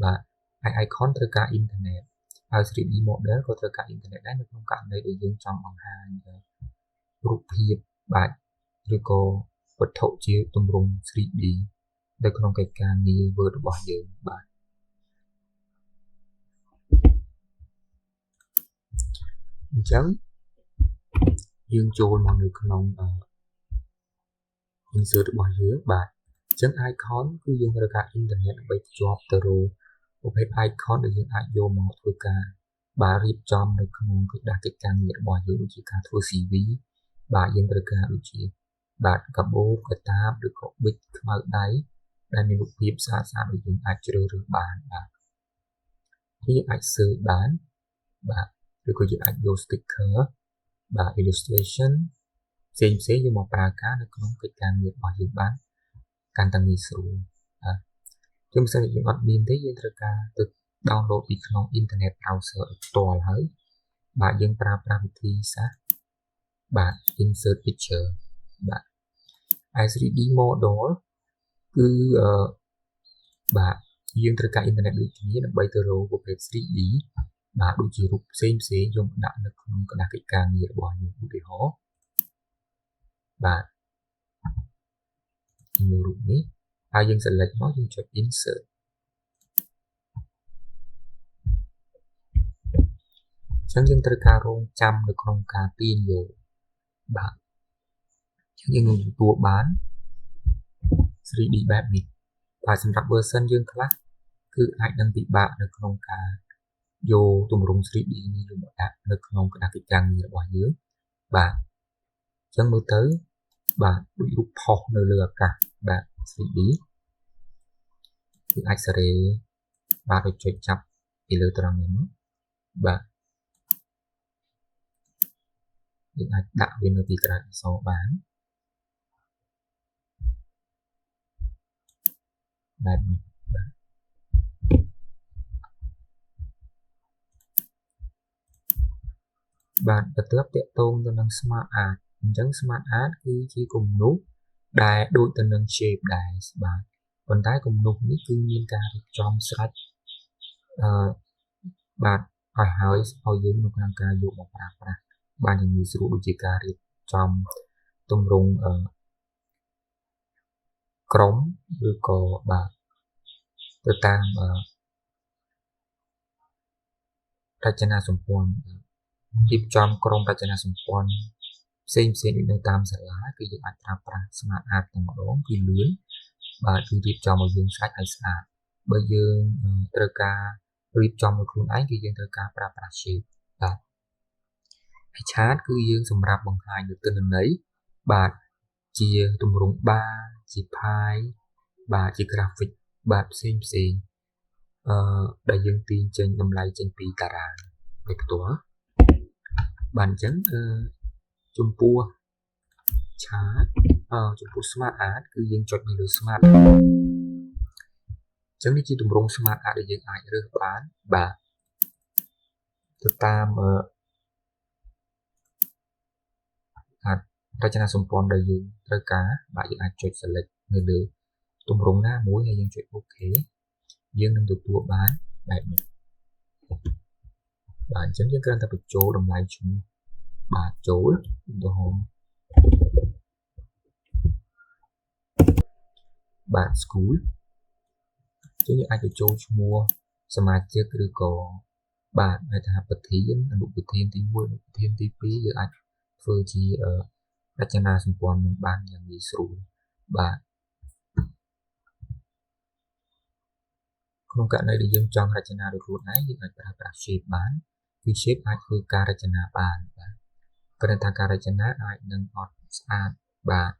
បាទហើយ icon ត្រូវការ internet ហើយ 3D model ក៏ត្រូវការ internet ដែរនៅក្នុងករណីដែលយើងចង់បង្ហាញរូបភាពបាទឬក៏វត្ថុជាទម្រង់ 3D នៅក្នុងកិច្ចការងារ Word របស់យើងបាទអញ្ចឹងយើងចូលមកនៅក្នុង insert របស់យើងបាទអញ្ចឹង icon គឺយើងត្រូវការ internet ដើម្បីភ្ជាប់ទៅរកប្រភេទ icon ដែលយើងអាចយកមកធ្វើការបាទរៀបចំនៅក្នុងកិច្ចការងាររបស់យើងដូចជាការធ្វើ CV បាទយើងត្រូវការដូចជាបាទកាបូបកាតាបឬក៏ប៊ិចខ្មៅដៃដែលមានរូបភាពស្អាតៗដែលយើងអាចជ្រើសរើសបានបាទយើងអាច search បានបាទឬក៏យើងអាចយក sticker បាទ illustration ផ្សេងយកមកប្រើការនៅក្នុងកិច្ចការងាររបស់យើងបានកាន់តែងាយស្រួលជាងផ្សេងយើងអត់មានទេយើងត្រូវការទៅ download ពីក្នុង internet browser ផ្ទាល់ហើយបាទយើងប្រើប្រាស់វិធីសាស្ត្របាទ insert picture បាទ 3D model គឺបាទយើងត្រូវការ internet ដូចគ្នាដើម្បីទៅរកប្រភេទ 3D បាទដូចជារូបផ្សេងយកមកដាក់នៅក្នុងគណៈកិច្ចការងាររបស់យើងឧទាហរណ៍បាទនៅរូបនេះហើយយើង select មកយើងចុច insert អញ្ចឹងយើងត្រូវការរងចាំនៅក្នុងការទាញយកបាទយើងនឹងទទួលបាន 3D បែបនេះបាទសម្រាប់ version យើងខ្លះគឺអាចនឹងពិបាកនៅក្នុងការយកទម្រង់ 3D នេះយកមកដាក់នៅក្នុងគណៈកិច្ចការងាររបស់យើងបាទអញ្ចឹងមើលទៅបាទដូចរូបផុសនៅលើអាកាសបាទ 3D យើងអាចសារ៉េបាទដូចចុចចាប់ពីលើត្រង់នេះមកបាទយើងអាចដាក់វានៅពីក្រៅអក្សរបានបែបនេះបាទបន្ទាប់តាក់ទងទៅនឹង Smart Art អញ្ចឹង Smart Art គឺជាគំនូសដែលដូចទៅនឹង shape ដែរបាទប៉ុន្តែគំនូសនេះគឺមានការរៀបចំស្រេចបាទឲ្យយើងនៅក្នុងការយកមកប្រើប្រាស់បានយ៉ាងងាយស្រួលដូចជាការរៀបចំទម្រង់ក្រុមឬក៏បាទទៅតាមរចនាសម្ព័ន្ធរៀបចំក្រុមរចនាសម្ព័ន្ធផ្សេងដូចនៅតាមសាលាគឺយើងអាចប្រើប្រាស់ Smart Art តែម្ដងគឺលឿនបាទគឺរៀបចំឲ្យយើងស្រេចឲ្យស្អាតបើយើងត្រូវការរៀបចំឲ្យខ្លួនឯងគឺយើងត្រូវការប្រើប្រាស់ shape បាទហើយ chart គឺយើងសម្រាប់បង្ហាញនូវទិន្នន័យបាទជាទម្រង់បារជា pie បាទជា graphic បាទផ្សេងដែលយើងទាញចេញតម្លៃចេញពីតារាងដោយផ្ទាល់បាទអញ្ចឹងចំពោះ chart ចំពោះ Smart Art គឺយើងចុចនៅលើ Smart Art អញ្ចឹងនេះជាទម្រង់ Smart Art ដែលយើងអាចរើសបានបាទទៅតាមរចនាសម្ព័ន្ធដែលយើងត្រូវការបាទយើងអាចចុច select នៅលើទម្រង់ណាមួយហើយយើងចុច OK យើងនឹងទទួលបានបែបនេះបាទអញ្ចឹងយើងគ្រាន់តែបញ្ចូលតម្លៃឈ្មោះបាទចូលឧទាហរណ៍បាទ school អញ្ចឹងយើងអាចបញ្ចូលឈ្មោះសមាជិកឬក៏បាទហៅថាប្រធានអនុប្រធានទី1អនុប្រធានទី2យើងអាចធ្វើជារចនាសម្ព័ន្ធនឹងបានយ៉ាងងាយស្រួលបាទក្នុងករណីដែលយើងចង់រចនាដោយខ្លួនឯងយើងអាចប្រើប្រាស់ shape បានគឺ shape អាចធ្វើការរចនាបានបាទគ្រាន់តែការរចនាអាចនឹងអត់ស្អាតបាទ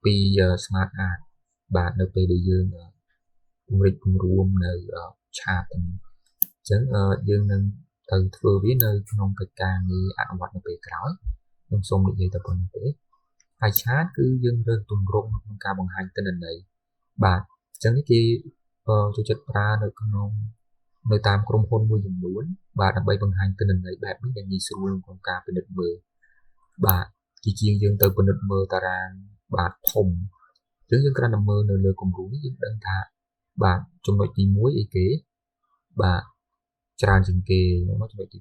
ពី Smart Art បាទនៅពេលដែលយើងពង្រីកពង្រួមនៅ chart ទាំងអញ្ចឹងយើងនឹងទៅធ្វើវានៅក្នុងកិច្ចការងារអនុវត្តនៅពេលក្រោយខ្ញុំសូមនិយាយតែប៉ុណ្្នេះទេហើយ chart គឺយើងរើសទម្រង់ក្នុងការបង្ហាញទិន្នន័យបាទអញ្ចឹងនេះគេចូលចិត្តប្រើនៅតាមក្រុមហ៊ុនមួយចំនួនបាទដើម្បីបង្ហាញទិន្នន័យបែបនេះដែលងាយស្រួលក្នុងការពិនិត្យមើលបាទជាជាងយើងទៅពិនិត្យមើលតារាងបាទធំអញ្ចឹងយើងគ្រាន់តែមើលនៅលើគំរូនេះយើងដឹងថា បាទចំណុចទី1អីគេបាទច្រើនជាងគេចំណុចទី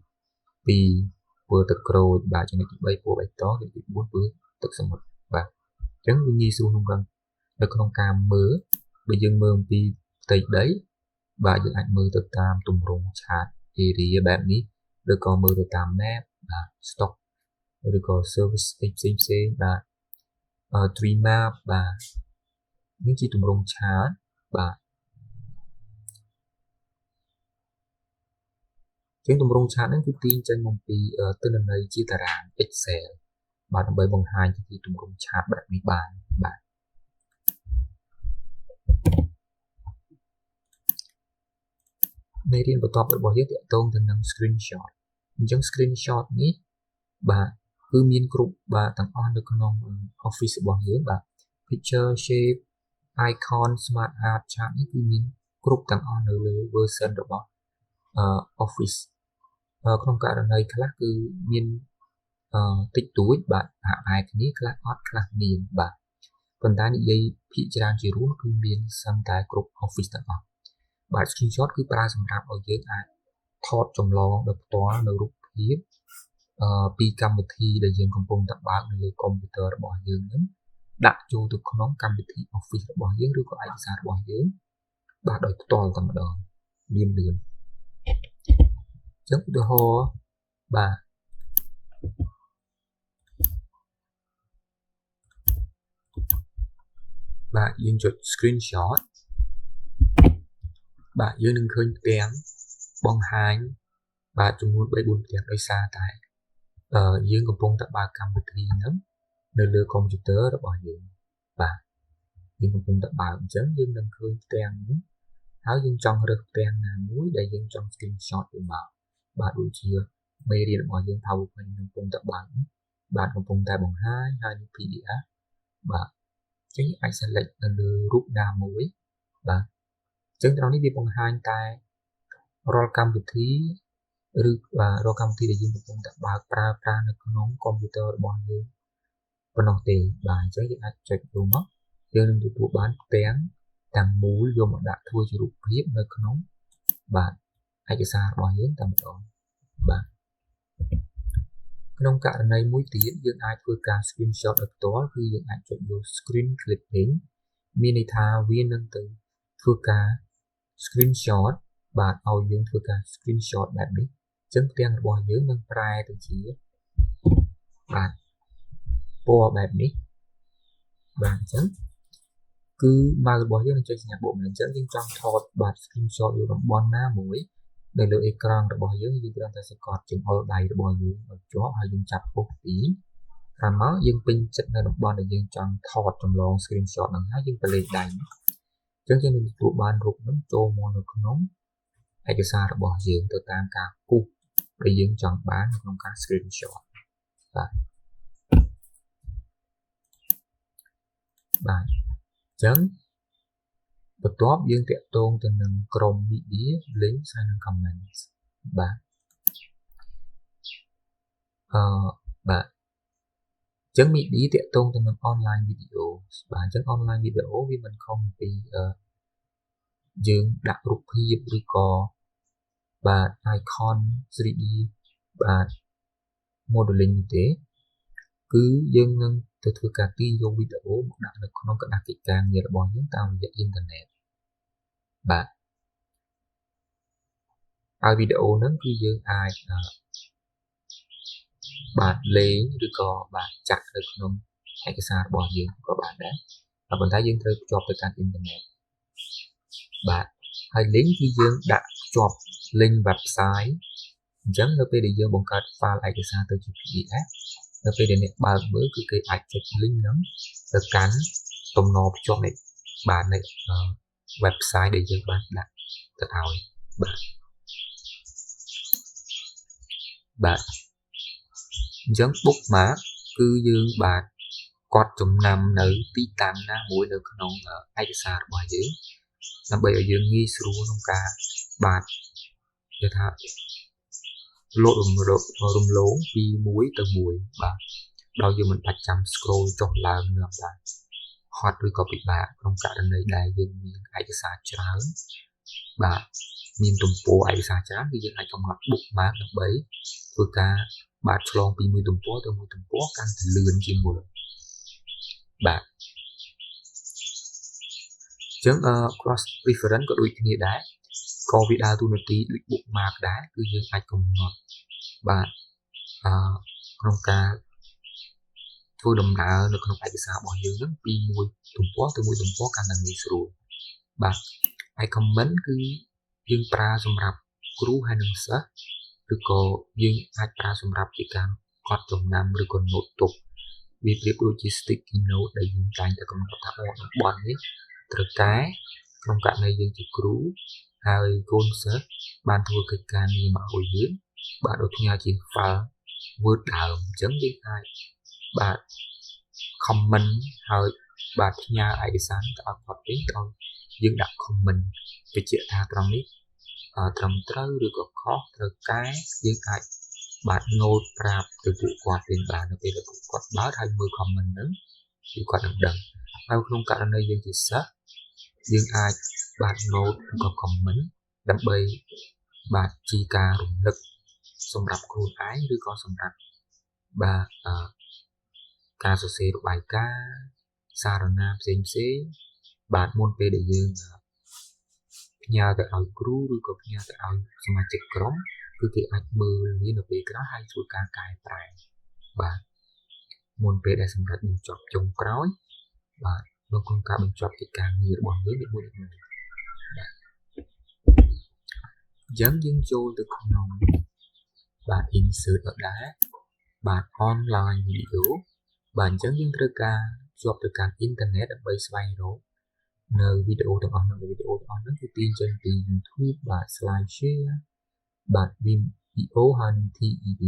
2ពណ៌ទឹកក្រូចបាទចំណុចទី3ពណ៌បៃតងចំណុចទី4ពណ៌ទឹកសមុទ្របាទអញ្ចឹងវាងាយស្រួលក្នុងការមើលបើយើងមើលអំពីផ្ទៃដីបាទយើងអាចមើលទៅតាមទម្រង់ឆាត area បែបនេះឬក៏មើលទៅតាម map បាទ stock ឬក៏ service ផ្សេងបាទtree map បាទនេះជាទម្រង់ឆាតបាទជាងទម្រង់ឆាតហ្នឹងគឺទាញចេញមកពីទិន្នន័យជាតារាង Excel បាទដើម្បីបង្ហាញពីទម្រង់ឆាតបែបនេះបានបាទមេរៀនបន្ទាប់របស់យើងទាក់ទងទៅនឹង screenshot អញ្ចឹង screenshot នេះបាទគឺមានគ្រប់បាទទាំងអស់នៅក្នុង Office របស់យើងបាទ picture shape icon smart art chart នេះគឺមានគ្រប់ទាំងអស់នៅលើ version របស់ Office ក្នុងករណីខ្លះគឺមានតិចតួចបាទហាក់ឯគ្នាខ្លះអត់ខ្លះមានបាទប៉ុន្តែនិយាយភាគច្រើនជារួមគឺមានសឹងតែគ្រប់ Office ទាំងអស់បាទ screenshot គឺប្រើសម្រាប់ឲ្យយើងអាចថតចម្លងដោយផ្ទាល់នៅរូបភាពពីកម្មវិធីដែលយើងកំពុងតែបើកនៅលើកុំព្យូទ័ររបស់យើងនឹងដាក់ចូលទៅក្នុងកម្មវិធី Office របស់យើងឬក៏ឯកសាររបស់យើងបាទដោយផ្ទាល់តែម្ដងលឿនអញ្ចឹងឧទាហរណ៍បាទយើងចុច screenshot បាទយើងនឹងឃើញផ្ទាំងបង្ហាញបាទចំនួន 3-4 ផ្ទាំងដោយសារតែយើងកំពុងតែបើកកម្មវិធីហ្នឹងនៅលើកុំព្យូទ័ររបស់យើងបាទយើងកំពុងតែបើកអញ្ចឹងយើងនឹងឃើញផ្ទាំងនេះហើយយើងចង់រើសផ្ទាំងណាមួយដែលយើងចង់ screenshot ទៅមកបាទដូចជាមេរៀនរបស់យើង PowerPoint កំពុងតែបើកនេះបាទកំពុងតែបង្ហាញហើយនឹង PDF បាទអញ្ចឹងអាច select នៅលើរូបណាមួយបាទអញ្ចឹងត្រង់នេះវាបង្ហាញតែរាល់កម្មវិធីឬរាល់កម្មវិធីដែលយើងកំពុងតែបើកប្រើប្រាស់នៅក្នុងកុំព្យូទ័ររបស់យើងប៉ុណ្ណោះទេបាទអញ្ចឹងយើងអាចចុចចូលមកយើងនឹងទទួលបានផ្ទាំងទាំងមូលយកមកដាក់ធ្វើជារូបភាពនៅក្នុងបាទឯកសាររបស់យើងតែម្ដងបាទក្នុងករណីមួយទៀតយើងអាចធ្វើការ screenshot ដោយផ្ទាល់គឺយើងអាចចុចយក screen clipping មានន័យថាវានឹងទៅធ្វើការ screenshot បាទឲ្យយើងធ្វើការ screenshot បែបនេះអញ្ចឹងផ្ទាំងរបស់យើងនឹងប្រែទៅជាបាទពណ៌បែបនេះបាទអញ្ចឹងគឺម៉ៅរបស់យើងនឹងចុចសញ្ញាបូកអញ្ចឹងយើងចង់ថតបាទ screenshot យកតំបន់ណាមួយនៅលើអេក្រង់របស់យើងគ្រាន់តែសង្កត់ចង្អុលដៃរបស់យើងឲ្យជាប់ហើយយើងចាប់ពុះពីខាងមកយើងពេញចិត្តនៅតំបន់ដែលយើងចង់ថតចម្លង screenshot ហ្នឹងហើយយើងទៅលេខដៃអញ្ចឹងយើងនឹងទទួលបានរូបហ្នឹងចូលមកនៅក្នុងឯកសាររបស់យើងទៅតាមការពុះដែលយើងចង់បានក្នុងការ screenshot បាទអញ្ចឹងបន្ទាប់យើងតាក់ទងទៅនឹងក្រុម media links ហើយនិង comments បាទបាទអញ្ចឹង media តាក់ទងទៅនឹង online video បាទអញ្ចឹង online video វាមិនខុសពីយើងដាក់រូបភាពឬក៏បាទ icon 3D បាទ modeling ទេគឺយើងនឹងទៅធ្វើការទាញយកវីដេអូមកដាក់នៅក្នុងកណ្ដាស់កិច្ចការងាររបស់យើងតាមរយៈអ៊ីនធឺណិតបាទហើយវីដេអូហ្នឹងគឺយើងអាចបាទលេងឬក៏បាទចាក់នៅក្នុងឯកសាររបស់យើងក៏បានដែរប៉ុន្តែយើងត្រូវភ្ជាប់ទៅកាន់អ៊ីនធឺណិតបាទហើយ link គឺយើងដាក់ភ្ជាប់ link website អញ្ចឹងនៅពេលដែលយើងបង្កើត file ឯកសារទៅជា PDF នៅពេលដែលអ្នកបើកមើលគឺគេអាចចុច link ហ្នឹងទៅកាន់ទំនភ្ជាប់នេះបាននៅ website ដែលយើងបានដាក់ទៅឲ្យបាទអញ្ចឹង bookmark គឺយើងបាទកត់ចំណាំនៅទីតាំងណាមួយនៅក្នុងឯកសាររបស់យើងដើម្បីឲ្យយើងងាយស្រួលក្នុងការបាទគេថាលោតរំលងពីមួយទៅមួយបាទដោយយើងមិនបាច់ចាំ scroll ចុះឡើងនៅតាម hot ឬក៏ពិបាកក្នុងករណីដែលយើងមានឯកសារច្រើនបាទមានទំព័រឯកសារច្រើនគឺយើងអាចកំណត់ bookmark ដើម្បីធ្វើការបាទឆ្លងពីមួយទំព័រទៅមួយទំព័រកាន់តែលឿនជាងមុនបាទអញ្ចឹងcross reference ក៏ដូចគ្នាដែរក៏វាដើរតួនាទីដូច bookmark ដែរគឺយើងអាចកំណត់បាទក្នុងការធ្វើដំណើរនៅក្នុងឯកសាររបស់យើងហ្នឹងពីមួយទំព័រទៅមួយទំព័រកាន់តែងាយស្រួលបាទហើយ comment គឺយើងប្រើសម្រាប់គ្រូហើយនិងសិស្សឬក៏យើងអាចប្រើសម្រាប់ជាការកត់ចំណាំឬក៏ note ទុកវាប្រៀបដូចជា sticky note ដែលយើងតែងតែកំណត់ថាតំបន់នេះត្រូវកែក្នុងករណីយើងជាគ្រូហើយកូនសិស្សបានធ្វើកិច្ចការងារមកឲ្យយើងបាទដូចផ្ញើជា file Word ដើមអញ្ចឹងយើងអាចបាទ comment ហើយបាទផ្ញើឯកសារទៅឲ្យគាត់វិញដោយយើងដាក់ comment បញ្ជាក់ថាត្រង់នេះត្រឹមត្រូវឬក៏ខុសត្រូវកែយើងអាចបាទ note ប្រាប់ទៅពួកគាត់វិញបាននៅពេលដែលពួកគាត់បើកហើយមើល comment ហ្នឹងគឺគាត់នឹងដឹងហើយក្នុងករណីយើងជាសិស្សយើងអាចបាទ note ឬក៏ comment ដើម្បីបាទជាការរំលឹកសម្រាប់ខ្លួនឯងឬក៏សម្រាប់បាទការសរសេររបាយការណ៍សារណាផ្សេងបាទមុនពេលដែលយើងផ្ញើទៅឲ្យគ្រូឬក៏ផ្ញើទៅឲ្យសមាជិកក្រុមគឺគេអាចមើលវានៅពេលក្រោយហើយធ្វើការកែប្រែបាទមុនពេលដែលសម្រាប់បញ្ចប់ចុងក្រោយបាទនៅក្នុងការបញ្ចប់កិច្ចការងាររបស់យើងនេះមួយបាទអញ្ចឹងយើងចូលទៅក្នុងបាទ insert ដដែលបាទ online video បាទអញ្ចឹងយើងត្រូវការជាប់ទៅកាន់អ៊ីនធឺណិតដើម្បីស្វែងរកនៅវីដេអូទាំងអស់នោះវីដេអូទាំងអស់នោះគឺទាញចេញពី YouTube បាទ SlideShare បាទ Vimeo ហើយនិង TED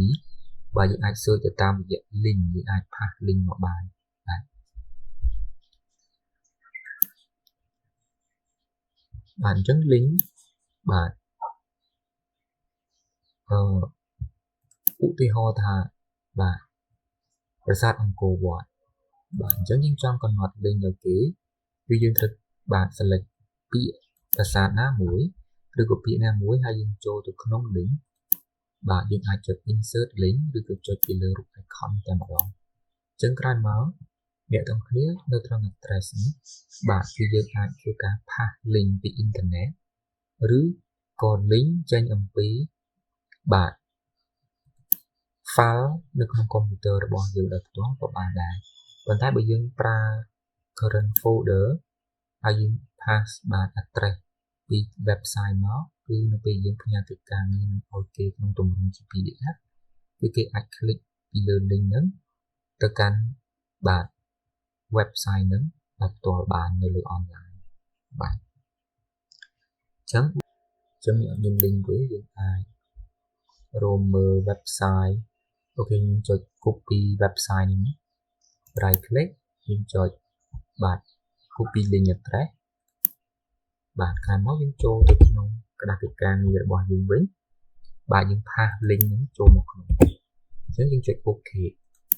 បាទយើងអាច search ទៅតាមរយៈ link យើងអាច pass link មកបានបាទបាទអញ្ចឹង link បាទឧទាហរណ៍ថាបាទប្រាសាទអង្គរវត្តបាទអញ្ចឹងយើងចង់កំណត់ link ឲ្យគេគឺយើងត្រូវបាទ select ពាក្យប្រាសាទណាមួយឬក៏ពាក្យណាមួយហើយយើងចូលទៅក្នុង link បាទយើងអាចចុច insert link ឬក៏ចុចពីលើរូប icon តែម្ដងអញ្ចឹងក្រោយមកអ្នកទាំងគ្នានៅត្រង់ address នេះបាទគឺយើងអាចធ្វើការ pass link ពីអ៊ីនធឺណិតឬក៏ link ចេញអំពីបាទ file នៅក្នុងកុំព្យូទ័ររបស់យើងដោយផ្ទាល់ក៏បានដែរប៉ុន្តែបើយើងប្រើ current folder ហើយយើង pass បាទ address ពី website មកគឺនៅពេលយើងផ្ញើកិច្ចការងារនឹងឲ្យគេក្នុងទម្រង់ជា PDF គឺគេអាច click ពីលើ link ហ្នឹងទៅកាន់បាទ website ហ្នឹងដោយផ្ទាល់បាននៅលើ online បាទអញ្ចឹងយើង link វិញយើងអាចរួមមើល website អូខេយើងចុច copy website នេះមក right click យើងចុចបាទ copy link address បាទក្រោយមកយើងចូលទៅក្នុងក្តារកិច្ចការងាររបស់យើងវិញបាទយើង pass link ហ្នឹងចូលមកក្នុងអញ្ចឹងយើងចុច OK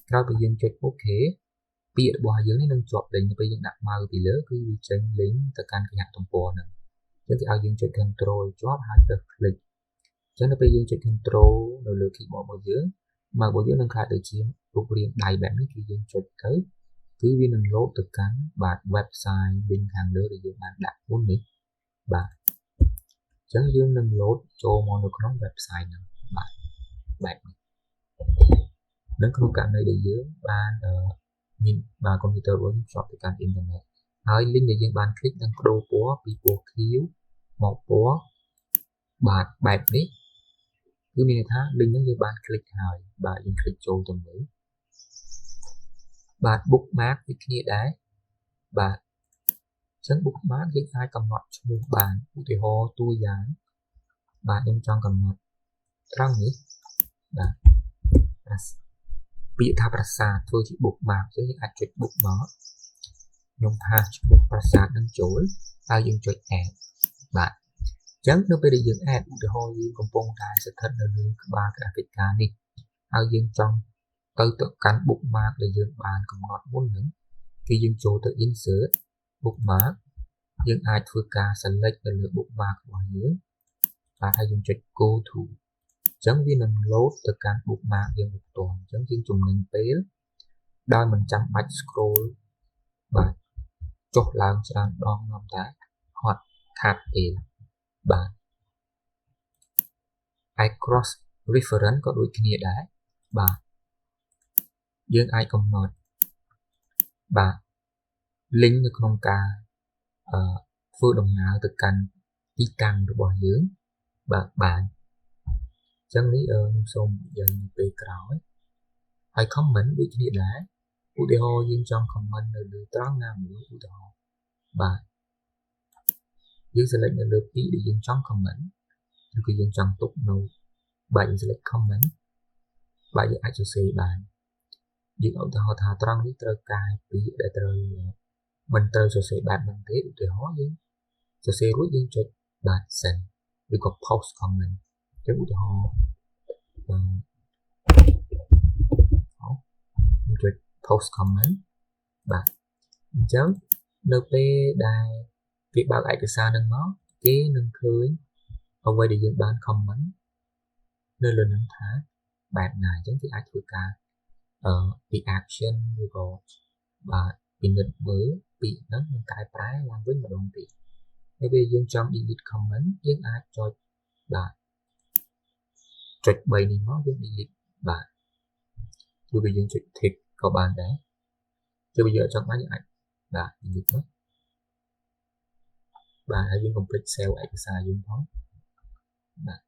ក្រោយពីយើងចុច OK ពាក្យរបស់យើងនេះនឹងជាប់ link ទៅពេលយើងដាក់ mouse ពីលើគឺវាចេញ link ទៅកាន់គេហទំព័រហ្នឹងអញ្ចឹងគេឲ្យយើងចុច control ជាប់ហើយទៅ click អញ្ចឹងនៅពេលយើងចុច control នៅលើ keyboard របស់យើងមកយើងនឹងក្លាយទៅជារូបរាងដៃបែបនេះគឺយើងចុចទៅគឺវានឹង load ទៅកាន់បាទ website link ខាងលើដែលយើងបានដាក់មុននេះបាទអញ្ចឹងយើងនឹង load ចូលមកនៅក្នុង website ហ្នឹងបាទបែបនេះនៅក្នុងករណីដែលយើងបានមានបាទកុំព្យូទ័ររបស់យើងភ្ជាប់ទៅកាន់អ៊ីនធឺណិតហើយ link ដែលយើងបាន click នឹងបដូរពណ៌ពីពណ៌ខៀវមកពណ៌បាទបែបនេះគឺមានន័យថា link ហ្នឹងយើងបាន click ហើយបាទយើង click ចូលទៅមើលបាទ bookmark ដូចគ្នាដែរបាទអញ្ចឹង bookmark យើងអាចកំណត់ឈ្មោះបានឧទាហរណ៍តួយ៉ាងបាទខ្ញុំចង់កំណត់ត្រង់នេះបាទពាក្យថាប្រាសាទធ្វើជា bookmark អញ្ចឹងយើងអាចចុច bookmark ខ្ញុំផាសឈ្មោះប្រាសាទនឹងចូលហើយយើងចុច add បាទអញ្ចឹងនៅពេលដែលយើង add ឧទាហរណ៍យើងកំពុងតែស្ថិតនៅលើក្បាលក្តារកិច្ចការនេះហើយយើងចង់ទៅកាន់ bookmark ដែលយើងបានកំណត់មុនហ្នឹង khi dươngចូលទៅ insert bookmark យើងអាចធ្វើការ select នៅលើ bookmark របស់យើងបាទហើយយើងចុច go to អញ្ចឹងវានឹង load ទៅកាន់ bookmark យើងផ្ទាល់អញ្ចឹងយើងចំណេញពេលដោយមិនចាំបាច់ scroll បាទចុះឡើងច្រើនដងនាំតែហត់ខាតពេលបាទ I cross reference ក៏ដូចគ្នាដែរបាទយើងអាចកំណត់បាទ link នៅក្នុងការធ្វើដំណើរទៅកាន់ទីតាំងរបស់យើងបាទបានអញ្ចឹងនេះខ្ញុំសូមនិយាយនៅពេលក្រោយហើយ comment ដូចគ្នាដែរឧទាហរណ៍យើងចង់ comment នៅលើត្រង់ណាមួយឧទាហរណ៍បាទយើង select នៅលើពាក្យដែលយើងចង់ comment ឬក៏យើងចង់ទុកនៅបាទយើង select comment បាទយើងអាចសរសេរបានយើងឧទាហរណ៍ថាត្រង់នេះត្រូវការពាក្យដែលត្រូវមិនត្រូវសរសេរបែបហ្នឹងទេឧទាហរណ៍យើងសរសេររួចយើងចុចបាទ send ឬក៏ post comment ចឹងឧទាហរណ៍ខ្ញុំចុច post comment បាទអញ្ចឹងនៅពេលដែលគេបើកឯកសារនឹងមកគេនឹងឃើញអ្វីដែលយើងបាន comment នៅលើនឹងថាបែបណាអញ្ចឹងគេអាចធ្វើការreaction ឬក៏បាទពិនិត្យមើលពីហ្នឹងនឹងកែប្រែឡើងវិញម្ដងទៀតហើយពេលយើងចង់ delete comment យើងអាចចុចបាទចុច3នេះមកយើង delete បាទឬក៏យើងចុច tick ក៏បានដែរគឺបើយើងចង់បានយើងអាចបាទ delete មកបាទហើយយើង complete save ឯកសារយើងផងបាទ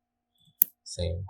save